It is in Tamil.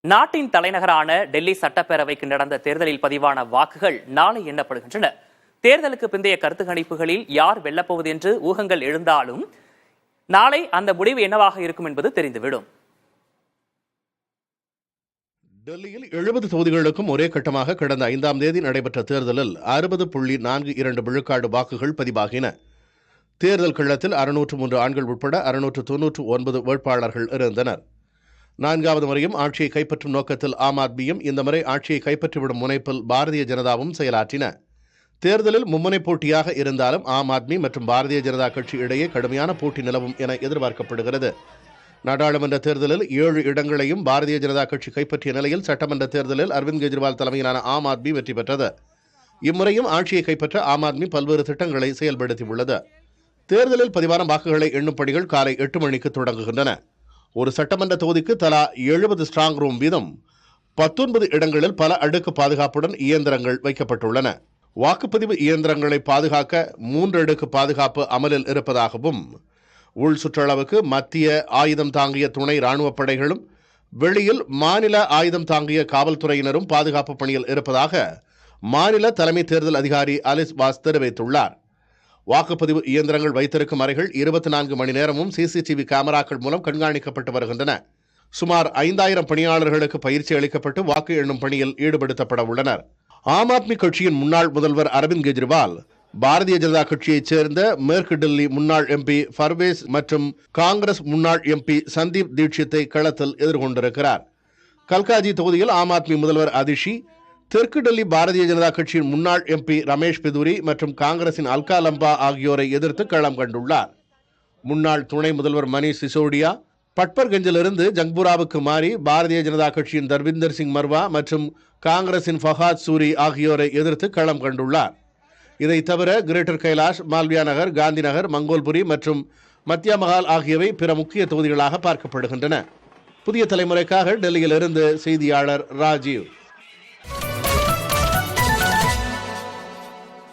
நாட்டின் தலைநகரான டெல்லி சட்டப்பேரவைக்கு நடந்த தேர்தலில் பதிவான வாக்குகள் நாளை எண்ணப்படுகின்றன. தேர்தலுக்கு பிந்தைய கருத்து கணிப்புகளில் யார் வெல்லப்போவது என்று ஊகங்கள் எழுந்தாலும் நாளை அந்த முடிவு என்னவாக இருக்கும் என்பது தெரிந்துவிடும். டெல்லியில் 70 தொகுதிகளுக்கும் ஒரே கட்டமாக கடந்த 5ஆம் தேதி நடைபெற்ற தேர்தலில் 60.42 விழுக்காடு வாக்குகள் பதிவாகின. தேர்தல் களத்தில் 603 ஆண்கள் உட்பட 699 வேட்பாளர்கள் இருந்தனர். 4வது முறையும் ஆட்சியை கைப்பற்றும் நோக்கத்தில் ஆம் ஆத்மியும் இந்த முறை ஆட்சியை கைப்பற்றிவிடும் முனைப்பில் பாரதிய ஜனதாவும் செயலாற்றின. தேர்தலில் மும்முனை போட்டியாக இருந்தாலும் ஆம் ஆத்மி மற்றும் பாரதிய ஜனதா கட்சி இடையே கடுமையான போட்டி நிலவும் என எதிர்பார்க்கப்படுகிறது. நாடாளுமன்ற தேர்தலில் 7 இடங்களையும் பாரதிய ஜனதா கட்சி கைப்பற்றிய நிலையில் சட்டமன்ற தேர்தலில் அரவிந்த் கெஜ்ரிவால் தலைமையிலான ஆம் ஆத்மி வெற்றி பெற்றது. இம்முறையும் ஆட்சியை கைப்பற்ற ஆம் ஆத்மி பல்வேறு திட்டங்களை செயல்படுத்தியுள்ளது. தேர்தலில் பதிவான வாக்குகளை எண்ணும் பணிகள் காலை 8 மணிக்கு தொடங்குகின்றன. ஒரு சட்டமன்ற தொகுதிக்கு தலா 70 ஸ்ட்ராங் ரூம் வீதம் 19 இடங்களில் பல அடுக்கு பாதுகாப்புடன் இயந்திரங்கள் வைக்கப்பட்டுள்ளன. வாக்குப்பதிவு இயந்திரங்களை பாதுகாக்க 3 அடுக்கு பாதுகாப்பு அமலில் இருப்பதாகவும், உள் சுற்றளவுக்கு மத்திய ஆயுதம் தாங்கிய துணை ராணுவப் படைகளும் வெளியில் மாநில ஆயுதம் தாங்கிய காவல்துறையினரும் பாதுகாப்பு பணியில் இருப்பதாக மாநில தலைமை தேர்தல் அதிகாரி அலிஸ் வாஸ் தெரிவித்துள்ளார். வாக்குப்பதிவு இயந்திரங்கள் வைத்திருக்கும் அறைகள் 24 மணி நேரமும் சிசிடிவி கேமராக்கள் மூலம் கண்காணிக்கப்பட்டு வருகின்றன. சுமார் 5000 பணியாளர்களுக்கு பயிற்சி அளிக்கப்பட்டு வாக்கு எண்ணும் பணியில் ஈடுபடுத்தப்பட உள்ளனர். ஆம் ஆத்மி கட்சியின் முன்னாள் முதல்வர் அரவிந்த் கெஜ்ரிவால், பாரதிய ஜனதா கட்சியைச் சேர்ந்த மேற்கு டெல்லி முன்னாள் எம்பி பர்வேஸ் மற்றும் காங்கிரஸ் முன்னாள் எம்பி சந்தீப் தீட்சித்தை களத்தில் எதிர்கொண்டிருக்கிறார். கல்காஜி தொகுதியில் ஆம் ஆத்மி முதல்வர் அதிஷி, தெற்கு டெல்லி பாரதிய ஜனதா கட்சியின் முன்னாள் எம்பி ரமேஷ் பிதுரி மற்றும் காங்கிரசின் அல்கா லம்பா ஆகியோரை எதிர்த்து களம் கண்டுள்ளார். முன்னாள் துணை முதல்வர் மணீஷ் சிசோடியா பட்பர்கஞ்சிலிருந்து ஜங்பூராவுக்கு மாறி பாரதிய ஜனதா கட்சியின் தர்விந்தர் சிங் மர்வா மற்றும் காங்கிரசின் ஃபஹாத் சூரி ஆகியோரை எதிர்த்து களம் கண்டுள்ளார். இதை தவிர கிரேட்டர் கைலாஷ், மால்வியா நகர், காந்தி நகர், மங்கோல்புரி மற்றும் மத்தியா மஹால் ஆகியவை பிற முக்கிய தொகுதிகளாக பார்க்கப்படுகின்றன. புதிய தலைமுறைக்காக டெல்லியிலிருந்து செய்தியாளர் ராஜீவ்.